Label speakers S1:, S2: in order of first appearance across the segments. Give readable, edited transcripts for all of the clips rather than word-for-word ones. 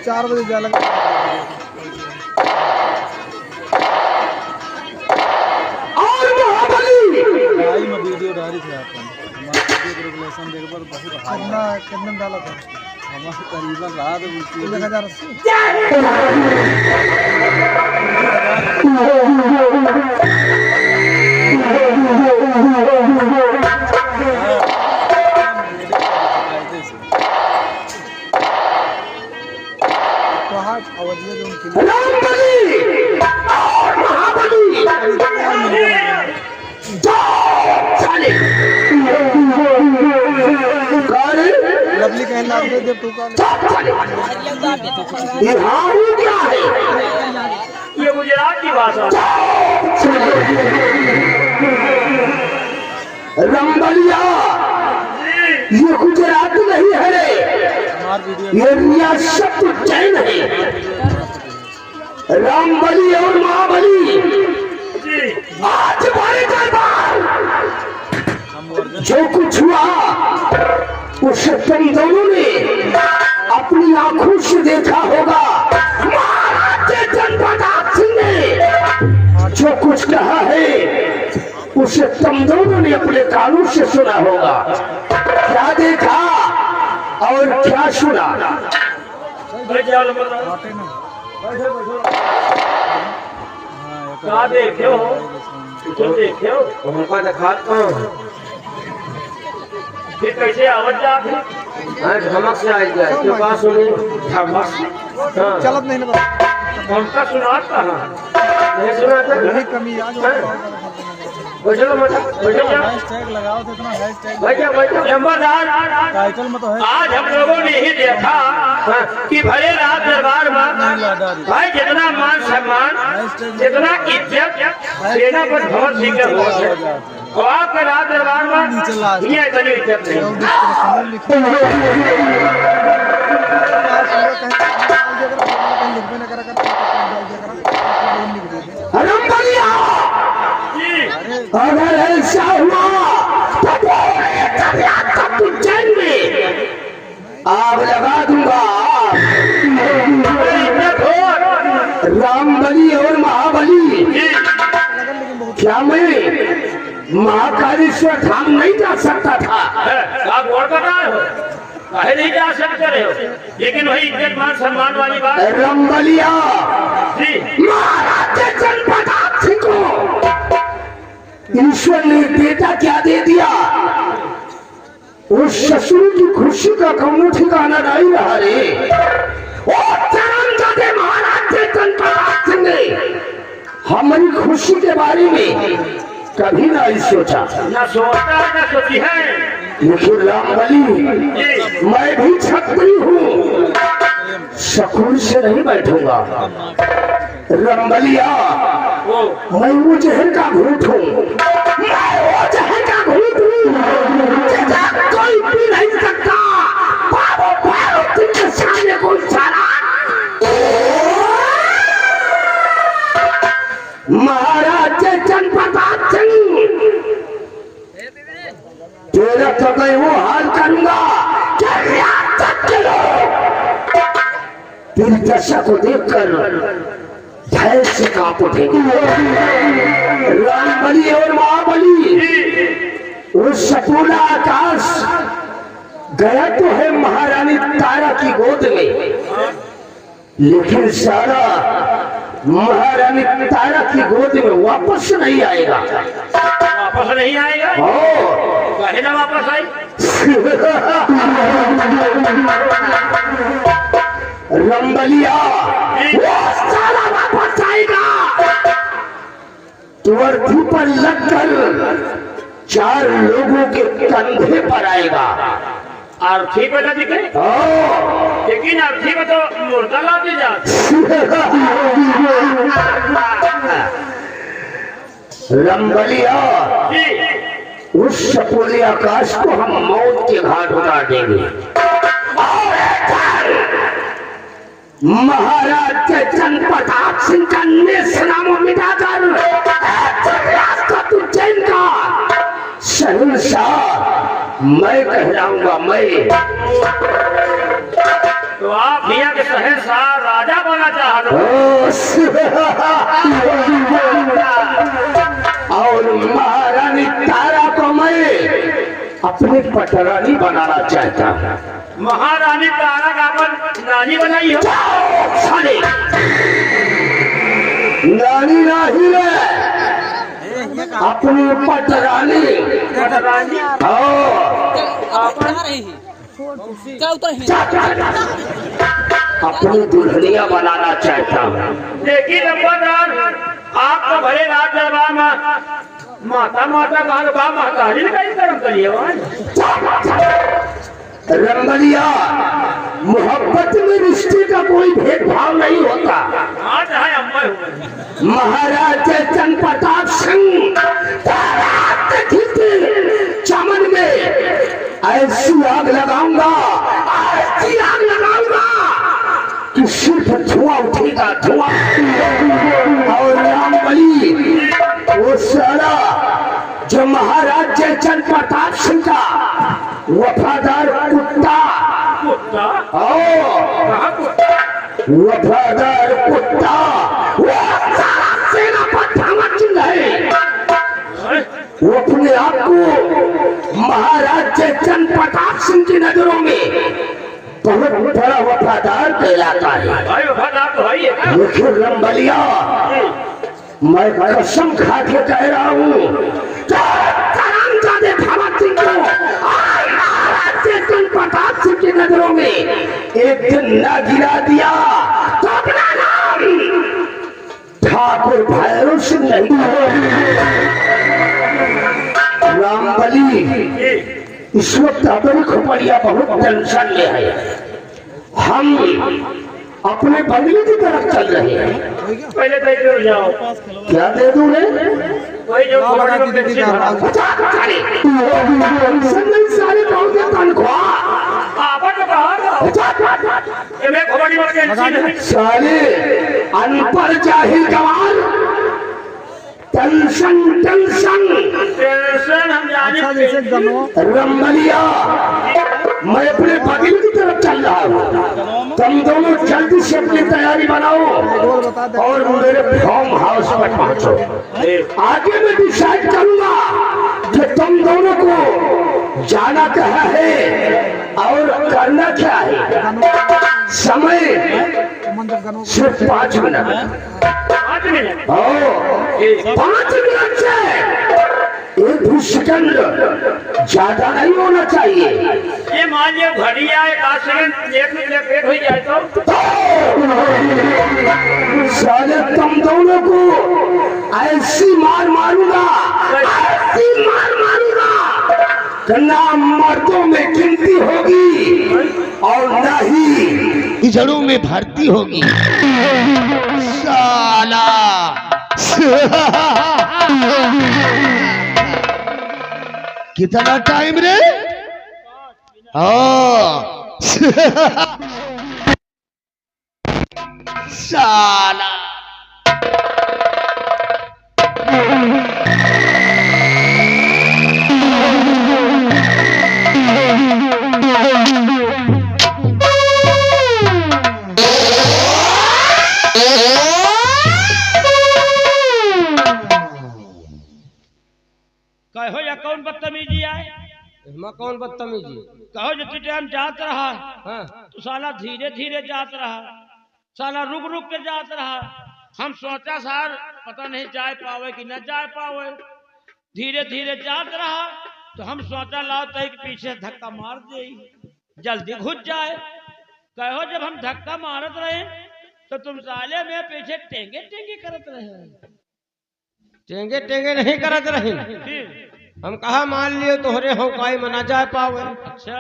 S1: 4 बजे जा लगा
S2: और महाबली
S1: भाई में वीडियो डाली थी आपने हमारे वीडियो रेगुलेशन देख पर बहुत कितना डाला था हमारे करीबन रात 1080 लवली कहने लगे जब तू का
S2: ये हारू क्या है?
S3: ये गुजरात की भाषा
S2: रंबलिया ये गुजरात नहीं है रे, ये रियासत उज्जैन है। रामबली और महाबली आज हमारे दरबार जो कुछ हुआ उसे तुम दोनों ने अपनी आंखों से देखा होगा। महाराज जनपद सिंह ने जो कुछ कहा है उसे तुम दोनों ने अपने कानों से सुना होगा। क्या देखा और क्या सुना?
S3: क्या देखे हो? देखे हो
S2: उनका दिखाता हूँ
S3: फिर कैसे आवाज जाती
S2: धमक से आ गया तो बात सुनी धमक
S1: चलत नहीं ना
S3: उनका सुनाता
S2: नहीं सुना था।
S1: वही कमी आज
S2: चलो मजा
S1: हैशटैग लगाओ तो इतना हैशटैग
S3: नंबरदार
S1: टाइटल में तो है
S3: आज हम लोगों ने ही देखा कि भले रात दरबार में भाई जितना मान सम्मान जितना इज्जत सेना पर भवन सिंह के हो और आपके रात दरबार में ये इतनी इज्जत नहीं।
S2: अगर ऐसा हुआ तो उज्जैन में आग लगा दूंगा। रामबली और महाबली क्या मैं महाकालेश्वर धाम नहीं जा सकता था?
S3: आप गौर कर रहे हो काहे नहीं जा सकते रहे हो, लेकिन वही इज्जत मान सम्मान वाली बात
S2: रामबलिया
S3: जी
S2: महाराज जनपद सिंह को ईश्वर ने बेटा क्या दे दिया? उस ससुर की खुशी का कौनो ठिकाना नहीं रहा रे। और चरणदादे महाराज जनपद सिंह ने हमारी खुशी के बारे में कभी नहीं सोचा,
S3: न सोचता न सोची है।
S2: लेकिन रामबली मैं भी क्षत्रिय हूँ, सकून से नहीं बैठूंगा। रंबलिया मैं वो जहर का घूंट हूँ, मैं वो जहर का घूंट हूँ जिसे कोई पी नहीं सकता। बाबू भाई के सामने कोई सारा महाराज जनपद सिंह तेरा तो मैं वो हाल करूंगा तेरी दशा को देखकर भय से कांप उठेगी। रामबली और महाबली उस सपूर्णा आकाश गया तो है महारानी तारा की गोद में, लेकिन सारा महारानी तारा की गोद में वापस नहीं आएगा।
S3: वापस नहीं आएगा? कहे ना वापस आई।
S2: रंबलिया वो सारा वापस आएगा तो अर्थी पर लगकर 4 लोगों के कंधे पर आएगा।
S3: अर्थी पे न दिखे, लेकिन अर्थी में तो मुर्दा लाते जाते।
S2: रंबलिया उस सपूर्णी आकाश को हम मौत के घाट उतार देंगे। महाराज के जनपद सिंह का नेस्तनाबूद मिटाकर उज्जैन का शहंशाह मैं कहलाऊंगा। मैं
S3: तो आप यहाँ के शहंशाह राजा बना चाहते हो
S2: और महारानी तारा को मैं अपनी पटरानी बनाना चाहता हूँ।
S3: महारानी तारा का अपन रानी बनाई हो?
S2: साले रानी नहीं है, अपनी पटरानी।
S3: रानी
S2: अपनी दुल्हनिया बनाना चाहता हूँ।
S3: देखिए नंबरदार, आपको भले रात दरबार में माता माता कहा महतारी ने कहीं कर्म करिए
S2: रंगलिया, मोहब्बत में रिश्ते का कोई भेदभाव नहीं होता।
S3: आज है अम्मा
S2: महाराज चंद्रप्रताप सिंह चमन में ऐसी आग लगाऊंगा, ऐसी आग लगाऊंगा कि सिर्फ धुआं उठेगा, धुआं। और रामबली वो सारा जो महाराज चंद्रप्रताप सिंह का वफादार कुत्ता, वफादार कुत्ता, वो सेनापति भगत सिंह है। वो अपने आप को महाराज चंद्रप्रताप सिंह की नजरों में बहुत बड़ा वफादार कहलाता है।
S3: वफादार तो है।
S2: लेकिन रंबलिया, मैं कसम खा के कह रहा हूँ, भगत सिंह को चंद्रप्रताप सिंह की नजरों में एक दिन न गिरा दिया तो अपना नाम ठाकुर भैरव सिंह नहीं। रामबली, इस वक्त अपनी खोपड़िया बहुत टेंशन में है। हम अपने बंगले की तरफ चल रहे हैं।
S3: पहले तय जाओ।
S2: क्या दे दूं रे?
S3: वही जो खोपड़ी में पेंसिल भरा।
S2: सारे कौन तनख्वाह
S3: आपन तो कहा ये मैं खोपड़ी में पेंसिल है।
S2: साले अनपढ़ जाहिल गवार, टेंशन टेंशन
S3: टेंशन हम जाने
S2: रंबलिया, मैं अपने बगल की तरफ चल रहा हूँ। तुम दोनों जल्दी से अपनी तैयारी बनाओ और मेरे फार्म हाउस पर पहुँचो। आगे मैं डिसाइड करूंगा कि तुम दोनों को जाना कहाँ है और करना क्या है। समय सिर्फ 5 मिनट।
S3: 5 मिनट।
S2: 5 मिनट से एक भी सेकंड ज्यादा नहीं होना चाहिए।
S3: ये मान लिया घड़ी आए 1 सेकंड एक मिनट लेट हो जाए तो
S2: साले तुम दोनों को ऐसी मार मारूंगा, ऐसी मार मारूंगा कि ना मर्दों में गिनती होगी और ना ही जड़ों में भर्ती होगी। साला कितना टाइम रे? साला
S3: कहो या कौन बदतमीजी आए?
S1: कौन बदतमीजी?
S3: कहो जो टाइम जात रहा
S1: हाँ।
S3: तो साला धीरे धीरे जात रहा, साला रुक रुक के जात रहा। हम सोचा सार पता नहीं जा पावे कि न जा पावे, धीरे धीरे जात रहा तो हम सोचा लाओ तय के पीछे धक्का मार दे, जल्दी घुस जाए। कहो जब हम धक्का मारत रहे तो तुम साले में पीछे टेंगे टेंगे करत रहे।
S1: टेंगे टेंगे नहीं करत रही, हम कहा मान लियो तोहरे हौकाई में ना जा पावे।
S3: अच्छा,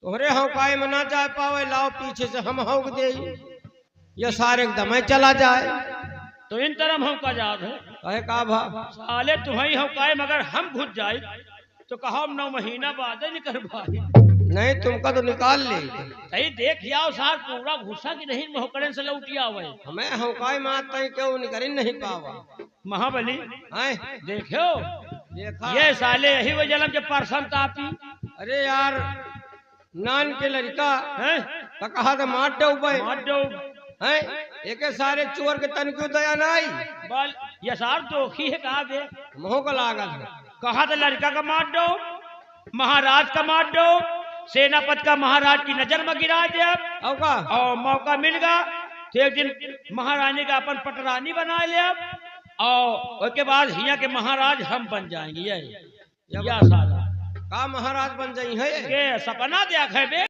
S1: तोहरे हौकाई में ना जा पावे, लाओ पीछे से हम हौक दे, ये सारे एकदम चला जाए।
S3: तो इन तरह हम का याद है
S1: कहे का भा
S3: साले तुम्हें हौकाए मगर हम घुस जाए तो कहो 9 महीना बाद निकल भाई।
S1: नहीं तुमका तो निकाल ले।
S3: सही देख जाओ सार पूरा घुसा की नहीं मोहकड़न से लौटिया हुआ है।
S1: हमें हौकाई मारता ही क्यों निकल नहीं पावा।
S3: महाबली देखो
S1: देखा
S3: ये साले यही वो जन्म के परसम तापी।
S1: अरे यार नान के लड़का
S3: है
S4: तो कहा तो मार दो भाई
S3: मार दो
S4: हैं एक सारे चोर के तन क्यों दया नहीं
S3: बल ये सार तो ही है कहा दे
S4: मोह को लागत
S3: कहा तो लड़का का मार दो महाराज का मार दो सेनापति का महाराज की नजर में गिरा दे
S4: अब का
S3: और मौका मिल गया तो एक दिन महारानी का अपन पटरानी बना लिया और उसके बाद हिया के महाराज हम बन जाएंगे ये या साला
S4: का महाराज बन जाई है
S3: के सपना देख है बे